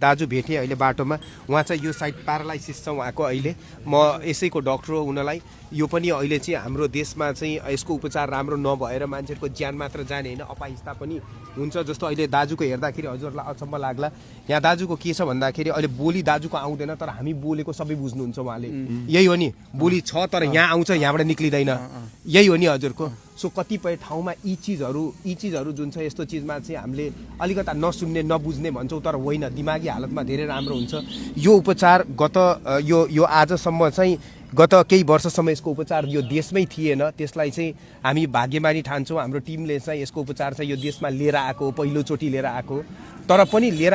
दाजु भेटेँ अहिले बाटोमा, उहाँ चाहिँ यो साइड प्यारालाइसिस छ उहाँको अहिले। म यसैको डक्टर हो उनलाई। यो पनि अहिले चाहिँ हाम्रो देशमा चाहिँ यसको उपचार राम्रो नभएर मान्छेहरूको ज्यान मात्र जाने होइन, अपाहिजता पनि हुन्छ। जस्तो अहिले दाजुको हेर्दाखेरि हजुरलाई अचम्म लाग्ला, यहाँ दाजुको के छ भन्दाखेरि अहिले बोली दाजुको आउँदैन, तर हामी बोलेको सबै बुझ्नुहुन्छ उहाँले। यही हो नि, बोली छ तर यहाँ आउँछ, यहाँबाट निक्लिँदैन, यही हो नि हजुरको। सो कतिपय ठाउँमा यी चिजहरू जुन छ यस्तो चिजमा चाहिँ हामीले अलिकता नसुन्ने नबुझ्ने भन्छौँ, तर होइन, दिमागी हालतमा धेरै राम्रो हुन्छ यो उपचार। यो आजसम्म चाहिँ गत केही वर्षसम्म यसको उपचार यो देशमै थिएन, त्यसलाई चाहिँ हामी भाग्यमानी ठान्छौँ। हाम्रो टिमले चाहिँ यसको उपचार चाहिँ यो देशमा लिएर आएको, पहिलोचोटि लिएर आएको, तर पनि लिएर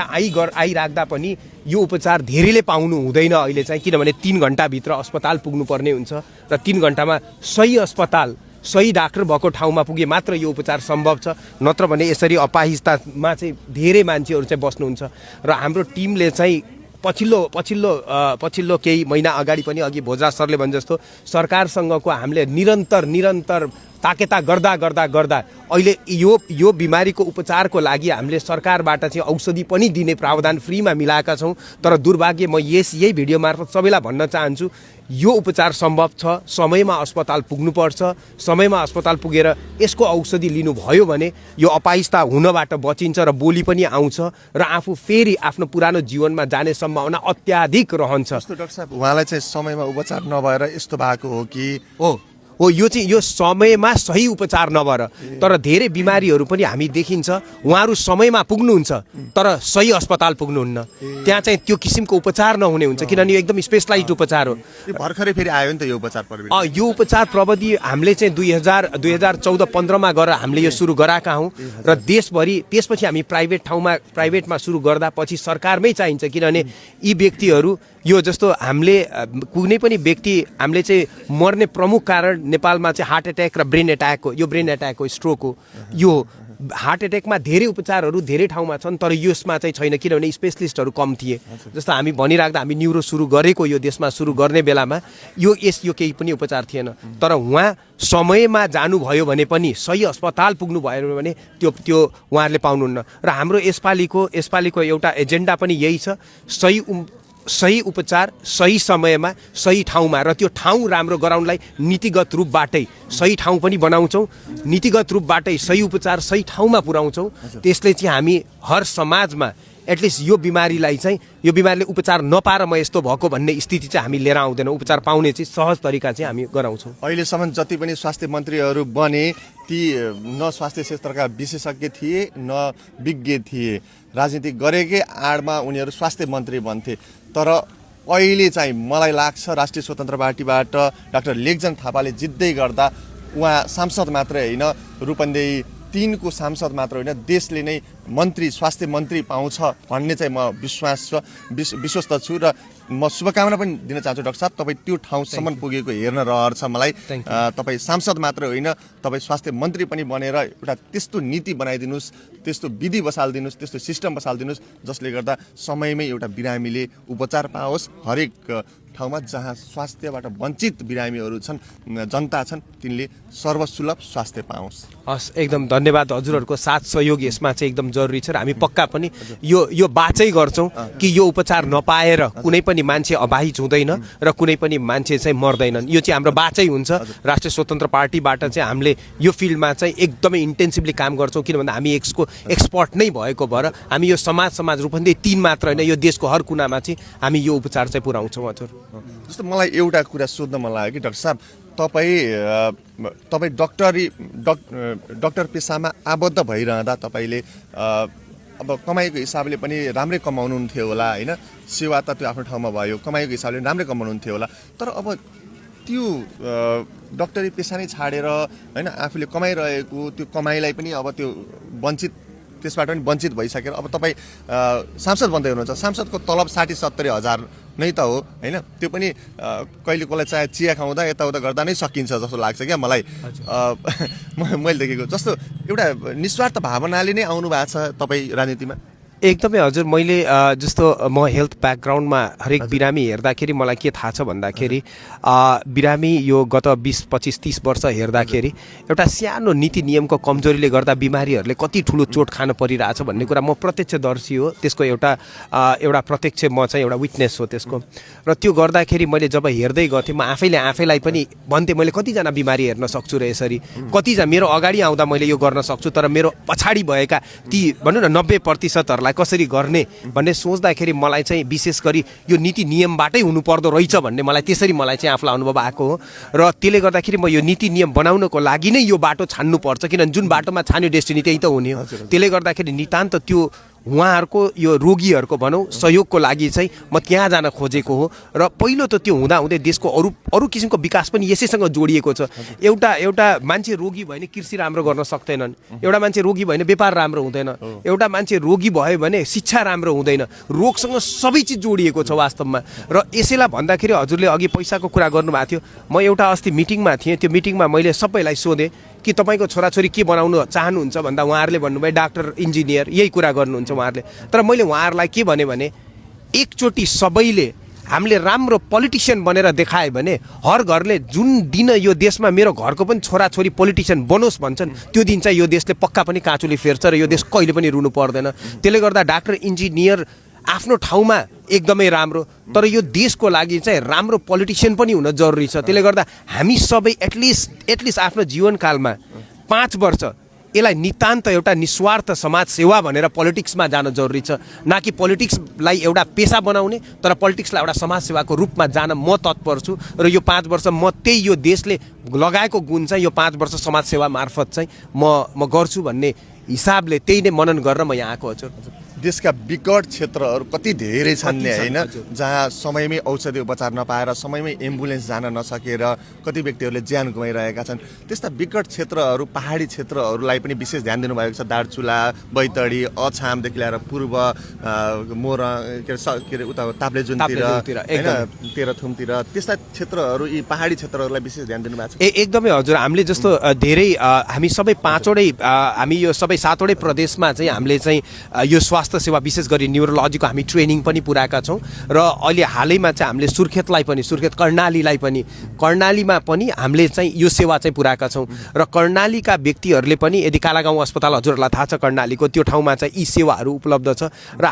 आइराख्दा पनि यो उपचार धेरैले पाउनु हुँदैन अहिले चाहिँ, किनभने 3 घन्टाभित्र अस्पताल पुग्नुपर्ने हुन्छ र 3 घन्टामा सही अस्पताल सही डाक्टर भएको ठाउँमा पुगे मात्र यो उपचार सम्भव छ, नत्र भने यसरी अपाहिजतामा चाहिँ धेरै मान्छेहरू चाहिँ बस्नुहुन्छ। र हाम्रो टिमले चाहिँ पछिल्लो केही महिना अगाडि पनि अघि भोजराज सरले भने जस्तो सरकारसँगको हामीले निरन्तर ताकेता गर्दा अहिले यो बिमारीको उपचारको लागि हामीले सरकारबाट चाहिँ औषधि पनि दिने प्रावधान फ्रीमा मिलाएका छौँ। तर दुर्भाग्य म यही भिडियो मार्फत सबैलाई भन्न चाहन्छु, यो उपचार सम्भव छ, समयमा अस्पताल पुग्नुपर्छ। समयमा अस्पताल पुगेर यसको औषधि लिनुभयो भने यो अपाहिजता हुनबाट बचिन्छ र बोली पनि आउँछ र आफू फेरि आफ्नो पुरानो जीवनमा जाने सम्भावना अत्याधिक रहन्छ। डाक्टर साहब, उहाँलाई चाहिँ समयमा उपचार नभएर यस्तो भएको हो कि हो यो चाहिँ यो समयमा सही उपचार नभएर, तर धेरै बिमारीहरू पनि हामी देखिन्छ उहाँहरू समयमा पुग्नुहुन्छ तर सही अस्पताल पुग्नुहुन्न, त्यहाँ चाहिँ त्यो किसिमको उपचार नहुने हुन्छ, किनभने यो एकदम स्पेसलाइज्ड उपचार हो। भर्खरै फेरि आयो नि त यो उपचार प्रविधि। यो उपचार प्रविधि हामीले चाहिँ 2014-15मा गरेर हामीले यो सुरु गराएका हौँ र देशभरि त्यसपछि हामी प्राइभेटमा सुरु गर्दा पछि सरकारमै चाहिन्छ, किनभने यी व्यक्तिहरू यो जस्तो हामीले कुनै पनि व्यक्ति हामीले चाहिँ मर्ने प्रमुख कारण नेपालमा चाहिँ हार्ट एट्याक र ब्रेन एट्याक हो, स्ट्रोक हो। यो हार्ट एट्याकमा धेरै उपचारहरू धेरै ठाउँमा छन्, तर यसमा चाहिँ छैन, किनभने स्पेसलिस्टहरू कम थिए। जस्तो हामी भनिराख्दा हामी न्युरो सुरु गरेको यो देशमा सुरु गर्ने बेलामा यो केही पनि उपचार थिएन, तर उहाँ समयमा जानुभयो भने पनि सही अस्पताल पुग्नु भयो भने त्यो उहाँहरूले पाउनुहुन्न। र हाम्रो यसपालिको एउटा एजेन्डा पनि यही छ, सही उपचार सही समयमा सही ठाउँमा, र त्यो ठाउँ राम्रो गराउनलाई नीतिगत रूपबाटै सही ठाउँ पनि बनाउँछौँ, नीतिगत रूपबाटै सही उपचार सही ठाउँमा पुर्याउँछौँ। त्यसले चाहिँ हामी हर समाजमा एटलिस्ट यो बिमारीले उपचार नपाएर म यस्तो भएको भन्ने स्थिति चाहिँ हामी लिएर आउँदैनौँ। उपचार पाउने चाहिँ सहज तरिका चाहिँ हामी गराउँछौँ। अहिलेसम्म जति पनि स्वास्थ्य मन्त्रीहरू बने ती न स्वास्थ्य क्षेत्रका विशेषज्ञ थिए न विज्ञ थिए, राजनीति गरेकै आडमा उनीहरू स्वास्थ्य मन्त्री बन्थे। तर अहिले चाहिँ मलाई लाग्छ राष्ट्रिय स्वतन्त्र पार्टीबाट डाक्टर लेखजन थापाले जित्दै गर्दा उहाँ सांसद मात्रै होइन, रूपन्देही 3 को सांसद मात्र होइन, देशले नै स्वास्थ्य मन्त्री पाउँछ भन्ने चाहिँ म विश्वस्त छु र म शुभकामना पनि दिन चाहन्छु। डाक्टर साहब, तपाईँ त्यो ठाउँसम्म पुगेको हेर्न रहर छ मलाई। तपाईँ सांसद मात्र होइन, तपाईँ स्वास्थ्य मन्त्री पनि बनेर एउटा त्यस्तो नीति बनाइदिनुहोस्, त्यस्तो विधि बसालिदिनुहोस्, त्यस्तो सिस्टम बसालिदिनुहोस् जसले गर्दा समयमै एउटा बिरामीले उपचार पाओस्। हरेक ठाउँमा जहाँ स्वास्थ्यबाट वञ्चित बिरामीहरू छन्, जनता छन्, तिनले सर्वसुलभ स्वास्थ्य पाओस्। हस्, एकदम धन्यवाद। हजुरहरूको साथ सहयोग यसमा चाहिँ एकदम जरुरी छ र हामी पक्का पनि यो बाचै गर्छौँ कि यो उपचार नपाएर कुनै पनि मान्छे अपाहिज हुँदैन र कुनै पनि मान्छे चाहिँ मर्दैनन्। यो चाहिँ हाम्रो बाचै हुन्छ। राष्ट्रिय स्वतन्त्र पार्टीबाट चाहिँ हामीले यो फिल्डमा चाहिँ एकदमै इन्टेन्सिभली काम गर्छौँ, किनभने हामी यसको एक्सपर्ट नै भएको भएर हामी यो समाज रूपन्देही 3 मात्र होइन, यो देशको हर कुनामा चाहिँ हामी यो उपचार चाहिँ पुर्याउँछौँ। हजुर, जस्तो मलाई एउटा कुरा सोध्न मन लाग्यो कि डाक्टर साहब, तपाईँ डक्टर पेसामा आबद्ध भइरहँदा तपाईँले अब कमाइको हिसाबले पनि राम्रै कमाउनुहुन्थ्यो होला होइन, सेवा त त्यो आफ्नो ठाउँमा भयो, कमाइको हिसाबले राम्रै कमाउनुहुन्थ्यो होला। तर अब त्यो डक्टरी पेसा नै छाडेर होइन, आफूले कमाइरहेको त्यो कमाइलाई पनि अब त्यो त्यसबाट पनि वञ्चित भइसकेर अब तपाईँ सांसद बन्दै हुनुहुन्छ। सांसदको तलब 60-70 हजार नै त हो होइन, त्यो पनि कहिले कसलाई चाहे चिया खाउँदा यताउता गर्दा नै सकिन्छ जस्तो लाग्छ क्या मलाई। मैले देखेको जस्तो एउटा निस्वार्थ भावनाले नै आउनु भएको छ तपाईँ राजनीतिमा। एकदमै हजुर मैले जस्तो म हेल्थ ब्याकग्राउन्डमा हरेक बिरामी हेर्दाखेरि मलाई के थाहा छ भन्दाखेरि बिरामी यो गत 20-25-30 वर्ष हेर्दाखेरि एउटा सानो नीति नियमको कमजोरीले गर्दा बिमारीहरूले कति ठुलो चोट खान परिरहेछ भन्ने कुरा म प्रत्यक्षदर्शी हो त्यसको एउटा प्रत्यक्ष म चाहिँ एउटा विटनेस हो त्यसको र त्यो गर्दाखेरि मैले जब हेर्दै गर्थेँ म आफैलाई पनि भन्थेँ मैले कतिजना बिमारी हेर्न सक्छु र यसरी कतिजना मेरो अगाडि आउँदा मैले यो गर्न सक्छु तर मेरो पछाडि भएका ती भनौँ न 90%हरूलाई कसरी गर्ने भन्ने सोच्दाखेरि मलाई चाहिँ विशेष गरी यो नीति नियमबाटै हुनुपर्दो रहेछ भन्ने मलाई चाहिँ आफूलाई अनुभव आएको हो र त्यसले गर्दाखेरि म यो नीति नियम बनाउनको लागि नै यो बाटो छान्नुपर्छ किनभने जुन बाटोमा छान्यो डेस्टिनी त्यही त हुने हो त्यसले गर्दाखेरि नितान्त त्यो उहाँहरूको यो रोगीहरूको भनौँ सहयोगको लागि चाहिँ म त्यहाँ जान खोजेको हो र पहिलो त त्यो हुँदाहुँदै देशको अरू किसिमको विकास पनि यसैसँग जोडिएको छ एउटा मान्छे रोगी भयो भने कृषि राम्रो गर्न सक्दैनन् एउटा मान्छे रोगी भयो भने व्यापार राम्रो हुँदैन एउटा मान्छे रोगी भयो भने शिक्षा राम्रो हुँदैन रोगसँग सबै चिज जोडिएको छ वास्तवमा र यसैलाई भन्दाखेरि हजुरले अघि पैसाको कुरा गर्नुभएको थियो म एउटा अस्ति मिटिङमा थिएँ त्यो मिटिङमा मैले सबैलाई सोधेँ कि तपाईँको छोराछोरी के बनाउनु चाहनुहुन्छ भन्दा उहाँहरूले भन्नुभयो डाक्टर इन्जिनियर यही कुरा गर्नुहुन्छ उहाँहरूले तर मैले उहाँहरूलाई के भने एकचोटि सबैले हामीले राम्रो पोलिटिसियन बनेर देखायो भने हर घरले जुन दिन यो देशमा मेरो घरको पनि छोराछोरी पोलिटिसियन बनोस् भन्छन् त्यो दिन चाहिँ यो देशले पक्का पनि काँचुली फेर्छ र यो देश कहिले पनि रुनु पर्दैन त्यसले गर्दा डाक्टर इन्जिनियर आफ्नो ठाउँमा एकदमै राम्रो तर यो देशको लागि चाहिँ राम्रो पोलिटिसियन पनि हुन जरुरी छ त्यसले गर्दा हामी सबै एटलिस्ट आफ्नो जीवनकालमा 5 वर्ष यसलाई नितान्त एउटा निस्वार्थ समाज सेवा भनेर पोलिटिक्समा जान जरुरी छ न कि पोलिटिक्सलाई एउटा पेसा बनाउने तर पोलिटिक्सलाई एउटा समाज सेवाको रूपमा जान म तत्पर छु र यो 5 वर्ष म त्यही यो देशले लगाएको गुण चाहिँ यो 5 वर्ष समाज सेवा मार्फत चाहिँ म गर्छु भन्ने हिसाबले त्यही नै मनन गरेर म यहाँ आएको हजुर देशका विकट क्षेत्रहरू कति धेरै छन् नि होइन जहाँ समयमै औषधि उपचार नपाएर समयमै एम्बुलेन्स जान नसकेर कति व्यक्तिहरूले ज्यान गुमाइरहेका छन् त्यस्ता विकट क्षेत्रहरू पहाडी क्षेत्रहरूलाई पनि विशेष ध्यान दिनुभएको छ दार्चुला बैतडी अछामदेखि लिएर पूर्व मोर के अरे उता ताप्लेजुङतिर होइन तेह्रथुमतिर त्यस्ता क्षेत्रहरू यी पहाडी क्षेत्रहरूलाई विशेष ध्यान दिनुभएको छ एकदमै हजुर हामीले जस्तो धेरै हामी सबै 5वटै हामी यो सबै 7वटै प्रदेशमा चाहिँ हामीले चाहिँ यो स्वास्थ्य सेवा विशेष गरी न्युरोलोजीको हामी ट्रेनिङ पनि पुऱ्याएका छौँ र अहिले हालैमा चाहिँ हामीले सुर्खेत कर्णालीमा पनि हामीले चाहिँ यो सेवा चाहिँ पुऱ्याएका छौँ र कर्णालीका व्यक्तिहरूले पनि यदि कालागाउँ अस्पताल हजुरहरूलाई थाहा छ कर्णालीको त्यो ठाउँमा चाहिँ यी सेवाहरू उपलब्ध छ र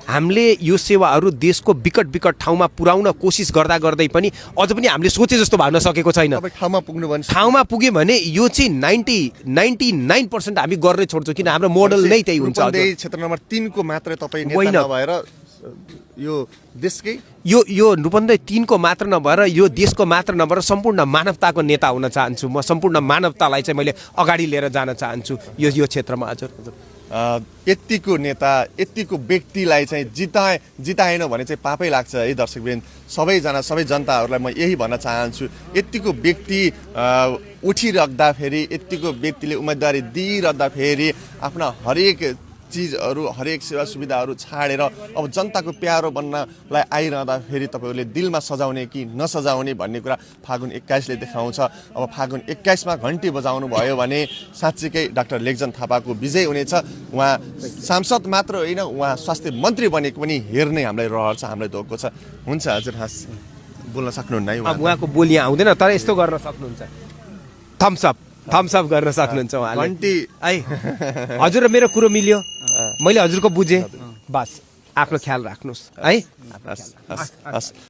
हामीले यो सेवाहरू देशको विकट ठाउँमा पुर्याउन कोसिस गर्दै पनि अझ पनि हामीले सोचे जस्तो भाउन सकेको छैन ठाउँमा पुग्यो भने यो चाहिँ 99% हामी गर्नै छोड्छौँ किन हाम्रो मोडल नै त्यही हुन्छ क्षेत्र नम्बर 3 को मात्र तपाईँ नेता नभएर यो देशकै यो रूपन्देही 3 को मात्र नभएर यो देशको मात्र नभएर सम्पूर्ण मानवताको नेता हुन चाहन्छु म सम्पूर्ण मानवतालाई चाहिँ मैले अगाडि लिएर जान चाहन्छु यो क्षेत्रमा हजुर यतिको नेता यतिको व्यक्तिलाई चाहिँ जिताएन भने चाहिँ पापै लाग्छ है दर्शकवृन्द सबै जनताहरूलाई म यही भन्न चाहन्छु यतिको व्यक्ति उठिराख्दाखेरि यतिको व्यक्तिले उम्मेदवारी दिइराख्दाखेरि आफ्ना हरेक चिजहरू हरेक सेवा सुविधाहरू छाडेर अब जनताको प्यारो बन्नलाई आइरहँदाखेरि तपाईँहरूले दिलमा सजाउने कि नसजाउने भन्ने कुरा फागुन 21ले देखाउँछ अब फागुन 21मा घन्टी बजाउनु भयो भने साँच्चीकै डाक्टर लेग्जन थापाको विजय हुनेछ उहाँ सांसद मात्र होइन उहाँ स्वास्थ्य मन्त्री बनेको पनि हेर्ने हामीलाई रहर छ हामीलाई धोको छ हुन्छ हजुर हस् बोल्न सक्नुहुन्न है उहाँको बोली यहाँ आउँदैन तर यस्तो गर्न सक्नुहुन्छ थम्स अप गर्न सक्नुहुन्छ उहाँले घन्टी हजुर मेरो कुरो मिल्यो मैले हजुरको बुझेँ बस आफ्नो ख्याल राख्नुहोस् है